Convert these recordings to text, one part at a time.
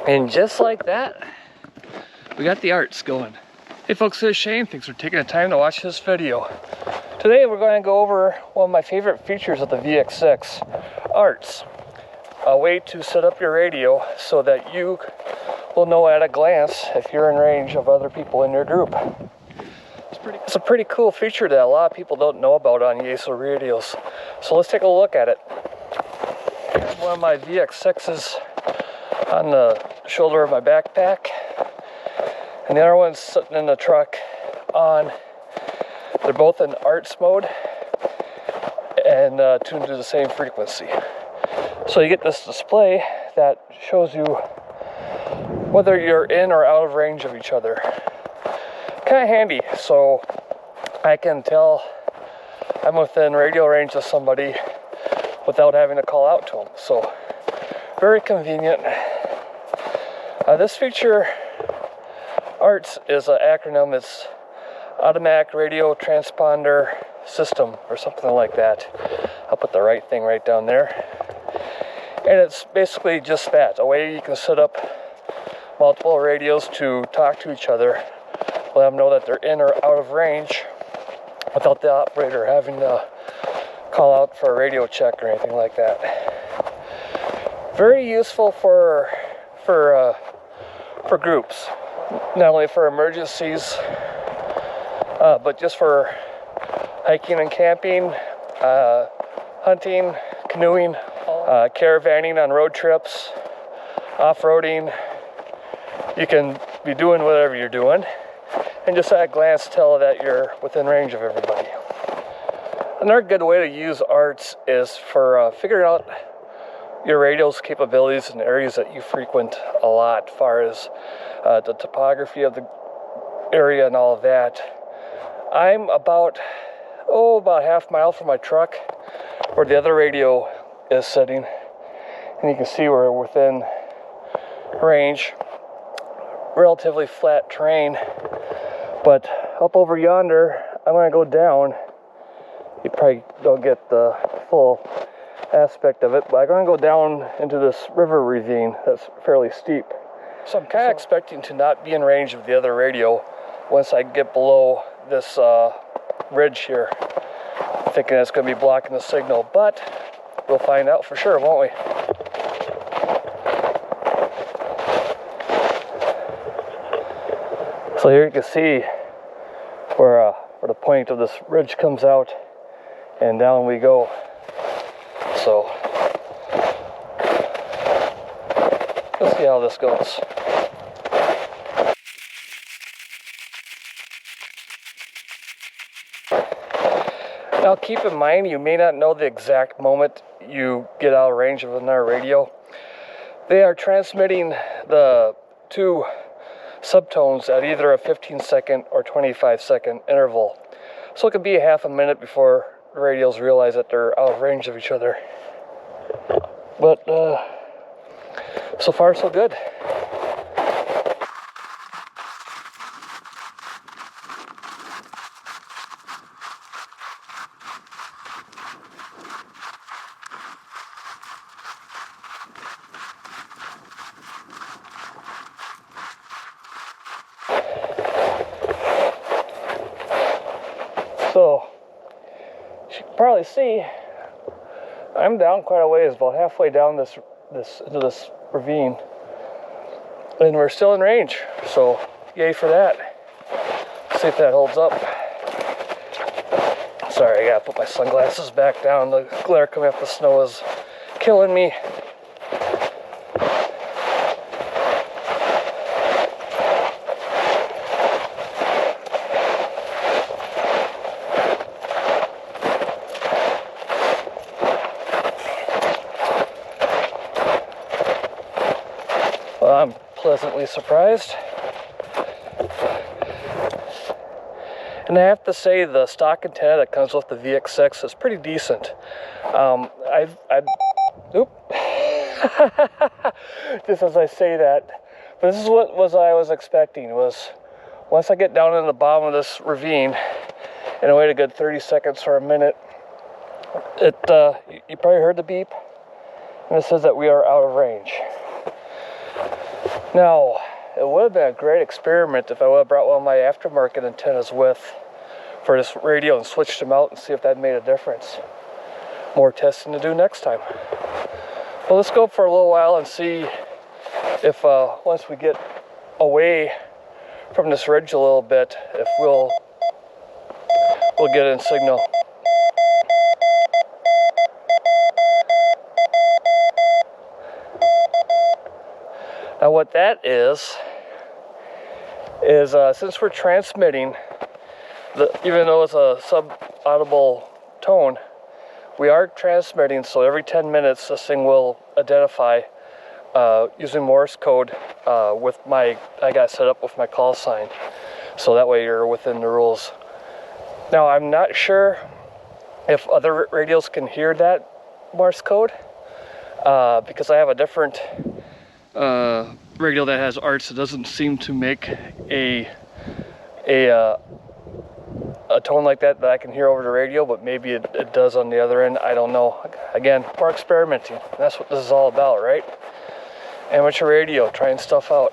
And just like that, we got the arts going. Hey folks, this is Shane. Thanks for taking the time to watch this video. Today we're going to go over one of my favorite features of the VX-6, arts. A way to set up your radio so that you will know at a glance if you're in range of other people in your group. It's a pretty cool feature that a lot of people don't know about on Yaesu radios. So let's take a look at it. Here's one of my VX-6s on the shoulder of my backpack, and the other one's sitting in the truck on. They're both in arts mode and tuned to the same frequency. So you get this display that shows you whether you're in or out of range of each other. Kind of handy, so I can tell I'm within radio range of somebody without having to call out to them. So very convenient. This feature, ARTS, is an acronym. It's Automatic Radio Transponder System or something like that. I'll put the right thing right down there. And it's basically just that, a way you can set up multiple radios to talk to each other, let them know that they're in or out of range without the operator having to call out for a radio check or anything like that. Very useful for groups, not only for emergencies, but just for hiking and camping, hunting, canoeing, caravanning on road trips, off-roading. You can be doing whatever you're doing and just at a glance tell that you're within range of everybody. Another good way to use ARTS is for figuring out your radio's capabilities in areas that you frequent a lot, as far as the topography of the area and all of that. I'm about half mile from my truck where the other radio is sitting, and you can see we're within range. Relatively flat terrain, but up over yonder, I'm going to go down. You probably don't get the full aspect of it, but I'm going to go down into this river ravine that's fairly steep. So I'm kind of expecting to not be in range of the other radio once I get below this ridge here. I'm thinking it's going to be blocking the signal, but we'll find out for sure, won't we? So here you can see where the point of this ridge comes out, and down we go. So let's see how this goes. Now keep in mind, you may not know the exact moment you get out of range of another radio. They are transmitting the two subtones at either a 15-second or 25-second interval. So it could be a half a minute before the radios realize that they're out of range of each other. But so far so good. So, you can probably see I'm down quite a ways, about halfway down into this ravine, and we're still in range. So, yay for that. Let's see if that holds up. Sorry, I gotta put my sunglasses back down. The glare coming off the snow is killing me. Well, I'm pleasantly surprised. And I have to say, the stock antenna that comes with the VX-6 is pretty decent. Oop. Just as I say that. But this is what I was expecting, was once I get down in the bottom of this ravine and I wait a good 30 seconds or a minute, you probably heard the beep, and it says that we are out of range. Now, it would have been a great experiment if I would have brought one of my aftermarket antennas with for this radio and switched them out and see if that made a difference. More testing to do next time. Well, let's go for a little while and see if once we get away from this ridge a little bit, if we'll get in signal. Now what that is since we're transmitting, even though it's a sub-audible tone, we are transmitting, so every 10 minutes this thing will identify using Morse code with I got set up with my call sign, so that way you're within the rules. Now I'm not sure if other radios can hear that Morse code because I have a different radio that has arts that doesn't seem to make a tone like that I can hear over the radio, but maybe it does on the other end. I don't know. Again, we're experimenting. That's what this is all about, right? Amateur radio, trying stuff out.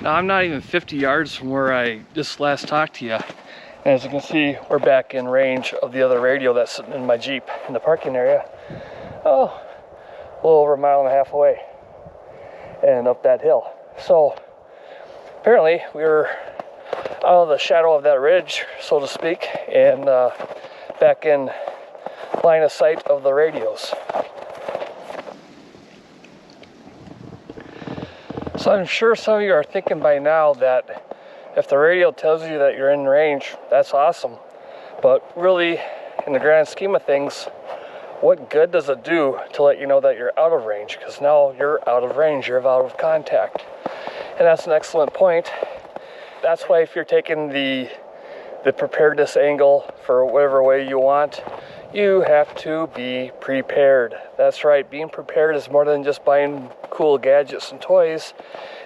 Now I'm not even 50 yards from where I just last talked to you. And as you can see, we're back in range of the other radio that's sitting in my Jeep in the parking area. Oh, a little over 1.5 miles away and up that hill. So apparently we were out of the shadow of that ridge, so to speak, and back in line of sight of the radios. So I'm sure some of you are thinking by now that if the radio tells you that you're in range, that's awesome. But really, in the grand scheme of things, what good does it do to let you know that you're out of range? Because now you're out of range, you're out of contact. And that's an excellent point. That's why if you're taking the preparedness angle for whatever way you want, you have to be prepared. That's right, being prepared is more than just buying cool gadgets and toys.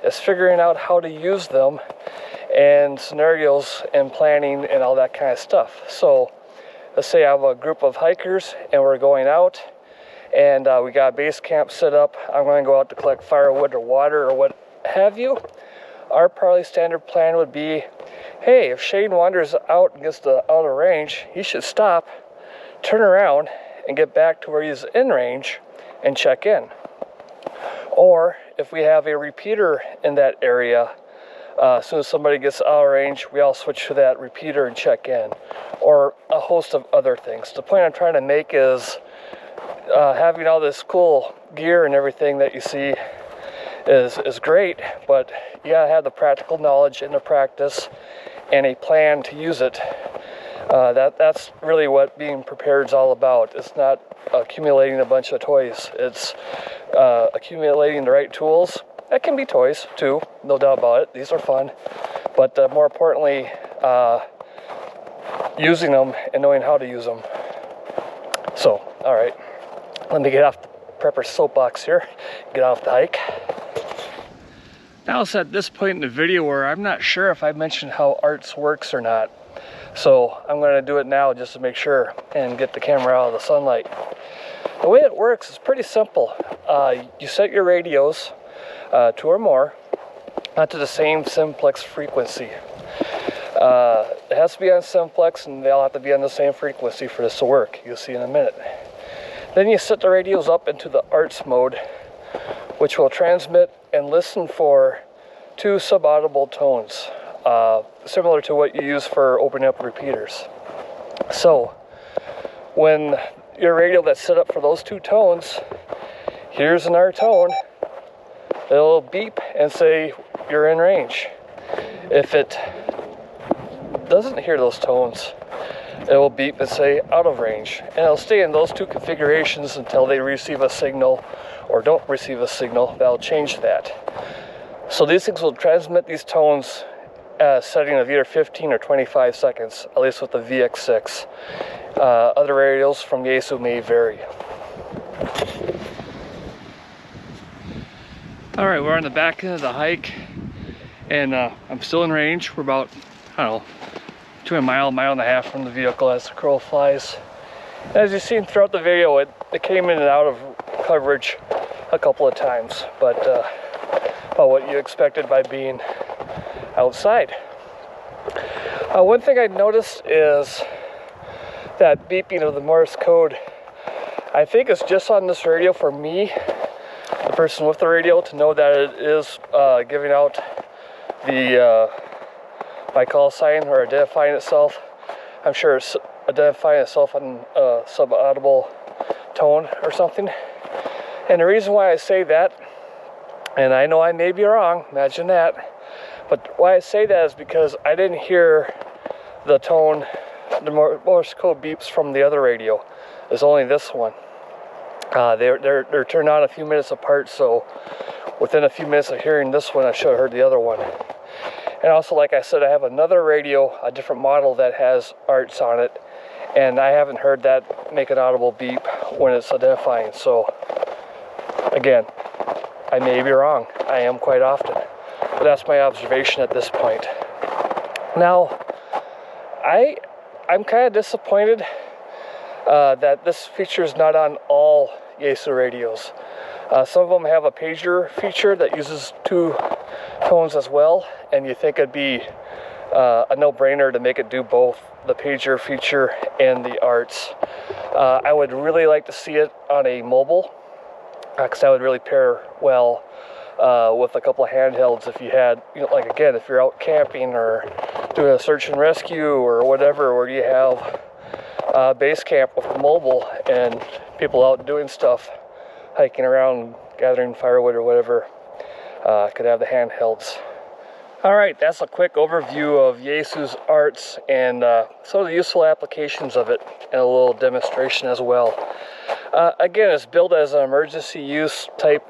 It's figuring out how to use them and scenarios and planning and all that kind of stuff. So let's say I have a group of hikers and we're going out and we got a base camp set up. I'm going to go out to collect firewood or water or what have you. Our probably standard plan would be, hey, if Shane wanders out and gets out of range, he should stop, turn around, and get back to where he's in range and check in. Or if we have a repeater in that area, as soon as somebody gets out of range, we all switch to that repeater and check in. Or a host of other things. The point I'm trying to make is having all this cool gear and everything that you see is great, but you gotta have the practical knowledge and the practice and a plan to use it. That's really what being prepared is all about. It's not accumulating a bunch of toys. It's accumulating the right tools. That can be toys too, no doubt about it. These are fun, but more importantly, using them and knowing how to use them. So, all right, let me get off the prepper soapbox here, get off the hike. Now it's at this point in the video where I'm not sure if I mentioned how ARTS works or not. So I'm going to do it now just to make sure and get the camera out of the sunlight. The way it works is pretty simple. You set your radios, 2 or more, onto the same simplex frequency. It has to be on simplex and they all have to be on the same frequency for this to work. You'll see in a minute. Then you set the radios up into the ARTS mode, which will transmit and listen for 2 sub-audible tones, similar to what you use for opening up repeaters. So when your radio that's set up for those 2 tones hears an R tone, it'll beep and say you're in range. If it doesn't hear those tones, it will beep and say out of range, and it'll stay in those 2 configurations until they receive a signal or don't receive a signal. That'll change that. So these things will transmit these tones at a setting of either 15 or 25 seconds, at least with the VX-6. Other radios from Yaesu may vary. All right, we're on the back end of the hike, and I'm still in range. We're about, I don't know, between 1.5 miles from the vehicle as the crow flies. As you've seen throughout the video, it came in and out of coverage a couple of times, but about what you expected by being outside. One thing I noticed is that beeping of the Morse code, I think it's just on this radio for me, the person with the radio, to know that it is giving out the my call sign or identifying itself. I'm sure it's identifying itself on a sub-audible tone or something. And the reason why I say that, and I know I may be wrong, imagine that, but why I say that is because I didn't hear the tone, the Morse code beeps from the other radio. It's only this one. They're turned on a few minutes apart, so within a few minutes of hearing this one, I should have heard the other one. And also, like I said, I have another radio, a different model that has arts on it, and I haven't heard that make an audible beep when it's identifying. So again, I may be wrong. I am quite often, but that's my observation at this point. Now, I'm kind of disappointed that this feature is not on all Yaesu radios. Some of them have a pager feature that uses 2 tones as well, and you think it'd be a no-brainer to make it do both the pager feature and the arts. I would really like to see it on a mobile, because that would really pair well with a couple of handhelds. If you had, like again, if you're out camping or doing a search and rescue or whatever, where you have base camp with the mobile and people out doing stuff, hiking around, gathering firewood or whatever, could have the handhelds. Alright, that's a quick overview of Yaesu's arts and some of the useful applications of it, and a little demonstration as well. Again, it's built as an emergency use type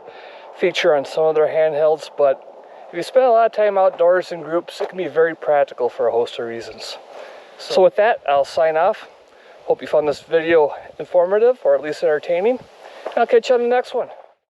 feature on some of their handhelds, but if you spend a lot of time outdoors in groups, it can be very practical for a host of reasons. So with that, I'll sign off. Hope you found this video informative, or at least entertaining. I'll catch you on the next one.